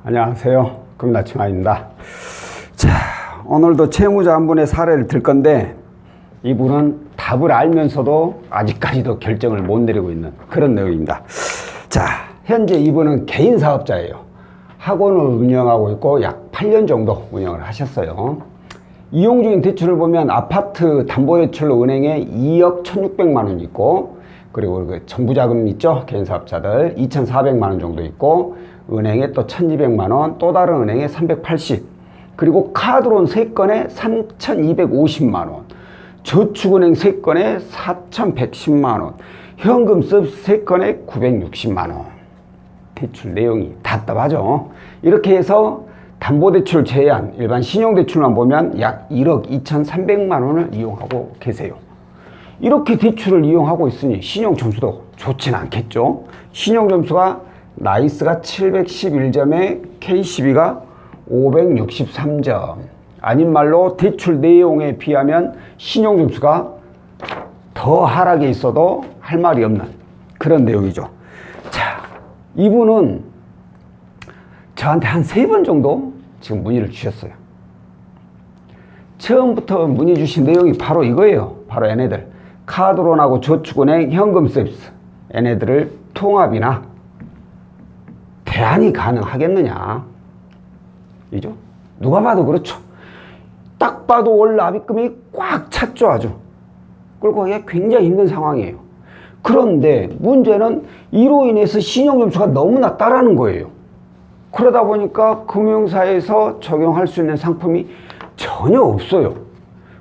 안녕하세요. 금나치마입니다. 자, 오늘도 채무자 한 분의 사례를 들 건데 이분은 답을 알면서도 아직까지도 결정을 못 내리고 있는 그런 내용입니다. 자, 현재 이분은 개인 사업자예요. 학원을 운영하고 있고 약 8년 정도 운영을 하셨어요. 이용 중인 대출을 보면 아파트 담보대출로 은행에 2억 1,600만 원 있고, 그리고 그 정부자금 있죠? 개인 사업자들 2,400만 원 정도 있고, 은행에 또 1,200만 원, 또 다른 은행에 380, 그리고 카드론 3건에 3,250만 원, 저축은행 3건에 4,110만 원, 현금 서비스 3건에 960만 원. 대출 내용이 답답하죠. 이렇게 해서 담보대출 제한, 일반 신용대출만 보면 약 1억 2,300만 원을 이용하고 계세요. 이렇게 대출을 이용하고 있으니 신용점수도 좋지는 않겠죠. 신용점수가 나이스가 711점에 K12가 563점. 아닌 말로 대출 내용에 비하면 신용점수가 더 하락에 있어도 할 말이 없는 그런 내용이죠. 자, 이분은 저한테 한 3번 정도 지금 문의를 주셨어요. 처음부터 문의 주신 내용이 바로 이거예요. 바로 얘네들 카드론하고 저축은행 현금 서비스, 얘네들을 통합이나 대안이 가능하겠느냐 이죠. 누가 봐도 그렇죠. 딱 봐도 월 납입금이 꽉 찼죠. 아주 끌고 가기가 굉장히 힘든 상황이에요. 그런데 문제는 이로 인해서 신용점수가 너무 낮다라는 거예요. 그러다 보니까 금융사에서 적용할 수 있는 상품이 전혀 없어요.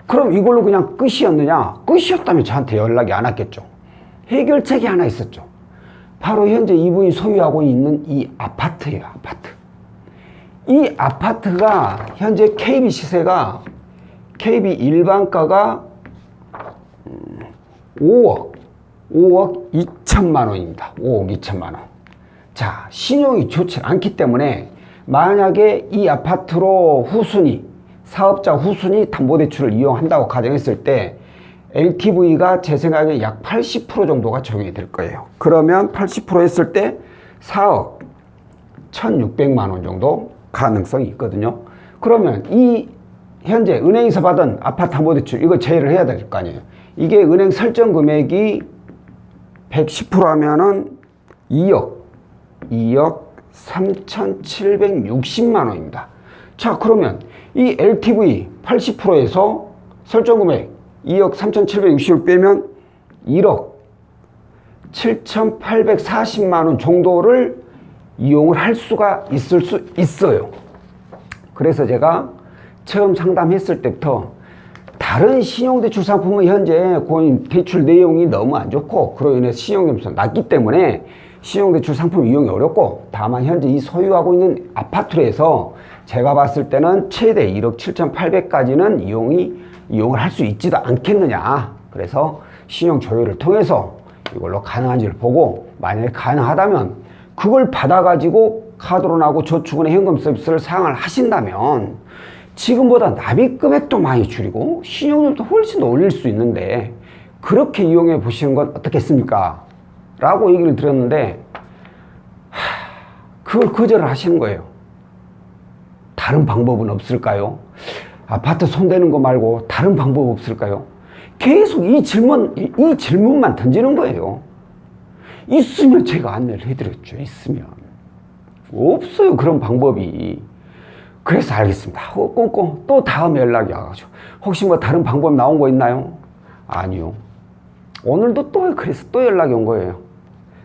그럼 이걸로 그냥 끝이었느냐? 끝이었다면 저한테 연락이 안 왔겠죠. 해결책이 하나 있었죠. 바로 현재 이분이 소유하고 있는 이 아파트예요. 아파트. 이 아파트가 현재 KB 시세가 KB 일반가가 5억 2천만 원입니다. 5억 2천만 원. 자, 신용이 좋지 않기 때문에 만약에 이 아파트로 후순위, 사업자 후순위 담보대출을 이용한다고 가정했을 때 LTV가 제 생각에 약 80% 정도가 적용이 될 거예요. 그러면 80% 했을 때 4억 1,600만 원 정도 가능성이 있거든요. 그러면 이 현재 은행에서 받은 아파트 담보대출 이거 제외를 해야 될 거 아니에요. 이게 은행 설정 금액이 110% 하면은 2억 3,760만 원입니다. 자, 그러면 이 LTV 80%에서 설정 금액 2억 3,760을 빼면 1억 7,840만 원 정도를 이용을 할 수가 있을 수 있어요. 그래서 제가 처음 상담했을 때부터 다른 신용대출 상품은 현재 대출 내용이 너무 안 좋고 그로 인해서 신용점수가 낮기 때문에 신용대출 상품 이용이 어렵고, 다만 현재 이 소유하고 있는 아파트로 해서 제가 봤을 때는 최대 1억 7,800까지는 이용을 할 수 있지도 않겠느냐. 그래서 신용 조율을 통해서 이걸로 가능한지를 보고, 만약에 가능하다면 그걸 받아가지고 카드론하고 저축은행 현금 서비스를 사용을 하신다면 지금보다 납입 금액도 많이 줄이고 신용률도 훨씬 더 올릴 수 있는데, 그렇게 이용해 보시는 건 어떻겠습니까? 라고 얘기를 드렸는데 그걸 거절을 하시는 거예요. 다른 방법은 없을까요? 아파트 손대는 거 말고 다른 방법 없을까요? 계속 이 질문만 던지는 거예요. 있으면 제가 안내를 해드렸죠. 있으면. 없어요, 그런 방법이. 그래서 알겠습니다 하고 꽁꽁 또 다음 연락이 와가지고 혹시 뭐 다른 방법 나온 거 있나요? 아니요. 오늘도 그래서 또 연락이 온 거예요.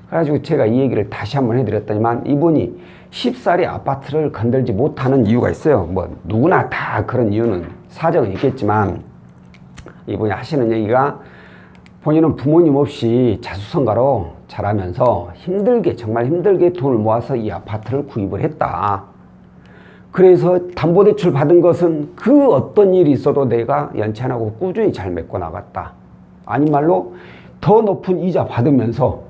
그래가지고 제가 이 얘기를 다시 한번 해드렸더니만 이분이 쉽사리 아파트를 건들지 못하는 이유가 있어요. 뭐 누구나 다 그런 이유는 사정은 있겠지만, 이분이 하시는 얘기가 본인은 부모님 없이 자수성가로 자라면서 정말 힘들게 돈을 모아서 이 아파트를 구입을 했다. 그래서 담보대출 받은 것은 그 어떤 일이 있어도 내가 연체 안 하고 꾸준히 잘 메꿔 나갔다. 아닌 말로 더 높은 이자 받으면서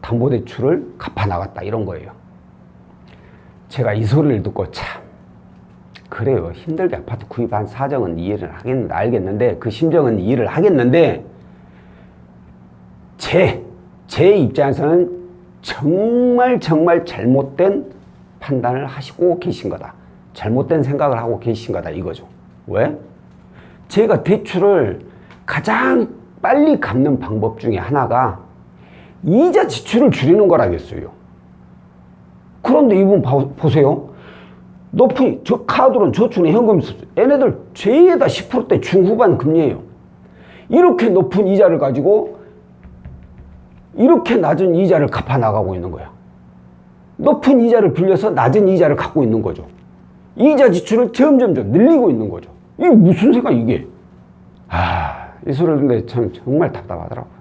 담보대출을 갚아 나갔다, 이런 거예요. 제가 이 소리를 듣고 참 그래요, 힘들게 아파트 구입한 사정은 이해를 알겠는데, 그 심정은 이해를 하겠는데, 제 입장에서는 정말 잘못된 판단을 하시고 계신 거다. 잘못된 생각을 하고 계신 거다 이거죠. 왜? 제가 대출을 가장 빨리 갚는 방법 중에 하나가 이자 지출을 줄이는 거라겠어요. 그런데 이분 보세요. 높은 저 카드론 저축은 현금 얘네들 죄다 10%대 중후반 금리예요. 이렇게 높은 이자를 가지고 이렇게 낮은 이자를 갚아 나가고 있는 거야. 높은 이자를 빌려서 낮은 이자를 갖고 있는 거죠. 이자 지출을 점점 늘리고 있는 거죠. 이게 무슨 생각 이게? 이 소리를 듣는데 정말 답답하더라고요.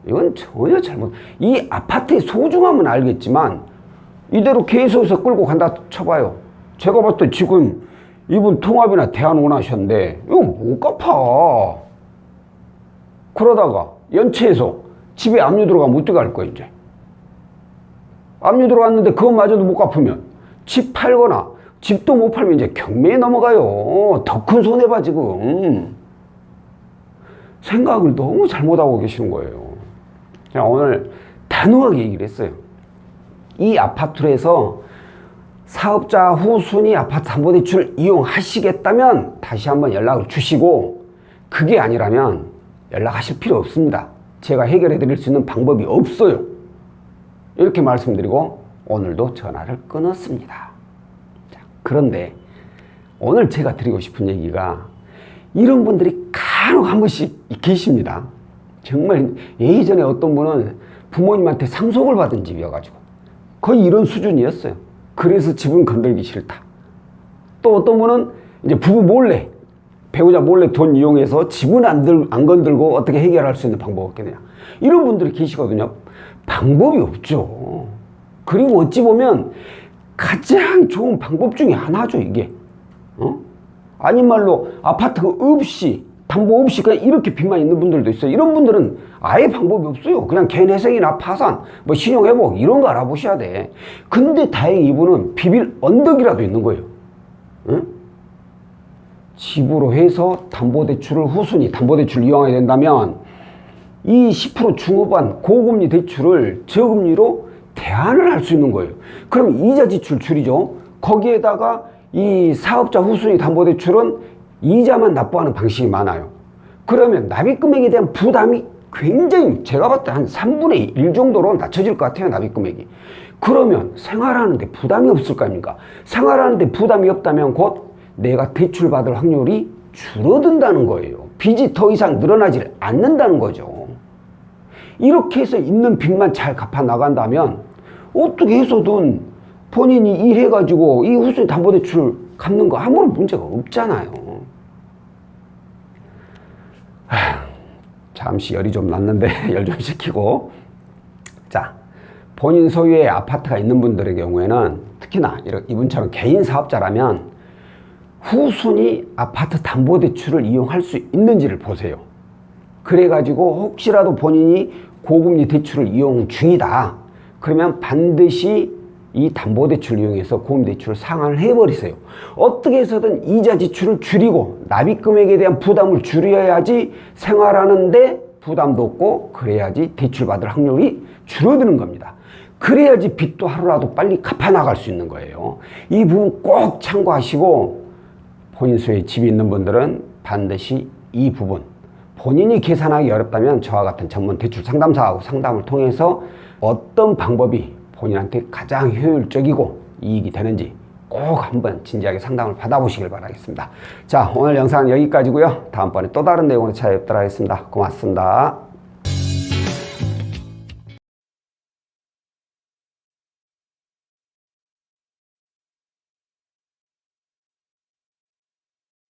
이건 전혀 잘못. 이 아파트의 소중함은 알겠지만 이대로 계속해서 끌고 간다 쳐봐요. 제가 봤을 때 지금 이분 통합이나 대안 원하셨는데 이거 못 갚아. 그러다가 연체해서 집에 압류 들어가면 어떻게 할 거야 이제? 압류 들어갔는데 그것마저도 못 갚으면 집 팔거나 집도 못 팔면 이제 경매에 넘어가요. 더 큰 손해봐 지금. 생각을 너무 잘못하고 계시는 거예요. 제가 오늘 단호하게 얘기를 했어요. 이 아파트로 해서 사업자 후순위 아파트 담보대출을 이용하시겠다면 다시 한번 연락을 주시고, 그게 아니라면 연락하실 필요 없습니다. 제가 해결해 드릴 수 있는 방법이 없어요. 이렇게 말씀드리고 오늘도 전화를 끊었습니다. 자, 그런데 오늘 제가 드리고 싶은 얘기가, 이런 분들이 간혹 한 번씩 계십니다. 정말 예전에 어떤 분은 부모님한테 상속을 받은 집이어가지고 거의 이런 수준이었어요. 그래서 집은 건들기 싫다. 또 어떤 분은 이제 부부 몰래, 배우자 몰래 돈 이용해서 집은 안 건들고 어떻게 해결할 수 있는 방법 없겠느냐. 이런 분들이 계시거든요. 방법이 없죠. 그리고 어찌 보면 가장 좋은 방법 중에 하나죠, 이게. 아닌 말로 아파트가 없이, 담보 없이 그냥 이렇게 빚만 있는 분들도 있어요. 이런 분들은 아예 방법이 없어요. 그냥 개인회생이나 파산, 뭐 신용회복 이런 거 알아보셔야 돼. 근데 다행히 이분은 비빌 언덕이라도 있는 거예요. 응? 집으로 해서 담보대출을 후순위 담보대출을 이용하게 된다면 이 10% 중후반 고금리 대출을 저금리로 대안을 할 수 있는 거예요. 그럼 이자 지출 줄이죠. 거기에다가 이 사업자 후순위 담보대출은 이자만 납부하는 방식이 많아요. 그러면 납입금액에 대한 부담이 굉장히, 제가 봤을 때 한 3분의 1 정도로 낮춰질 것 같아요, 납입금액이. 그러면 생활하는데 부담이 없을 거 아닙니까? 생활하는데 부담이 없다면 곧 내가 대출받을 확률이 줄어든다는 거예요. 빚이 더 이상 늘어나지 않는다는 거죠. 이렇게 해서 있는 빚만 잘 갚아 나간다면 어떻게 해서든 본인이 일해가지고 이 후순위 담보대출 갚는 거 아무런 문제가 없잖아요. 잠시 열이 좀 났는데 열 좀 식히고, 자, 본인 소유의 아파트가 있는 분들의 경우에는 특히나 이분처럼 개인 사업자라면 후순위 아파트 담보대출을 이용할 수 있는지를 보세요. 그래가지고 혹시라도 본인이 고금리 대출을 이용 중이다, 그러면 반드시 이 담보대출을 이용해서 고금리대출을 상환을 해버리세요. 어떻게 해서든 이자 지출을 줄이고 납입금액에 대한 부담을 줄여야지 생활하는데 부담도 없고, 그래야지 대출받을 확률이 줄어드는 겁니다. 그래야지 빚도 하루라도 빨리 갚아 나갈 수 있는 거예요. 이 부분 꼭 참고하시고, 본인 소유의 집이 있는 분들은 반드시 이 부분, 본인이 계산하기 어렵다면 저와 같은 전문 대출 상담사하고 상담을 통해서 어떤 방법이 본인한테 가장 효율적이고 이익이 되는지 꼭 한번 진지하게 상담을 받아보시길 바라겠습니다. 자, 오늘 영상은 여기까지고요. 다음번에 또 다른 내용으로 찾아뵙도록 하겠습니다. 고맙습니다.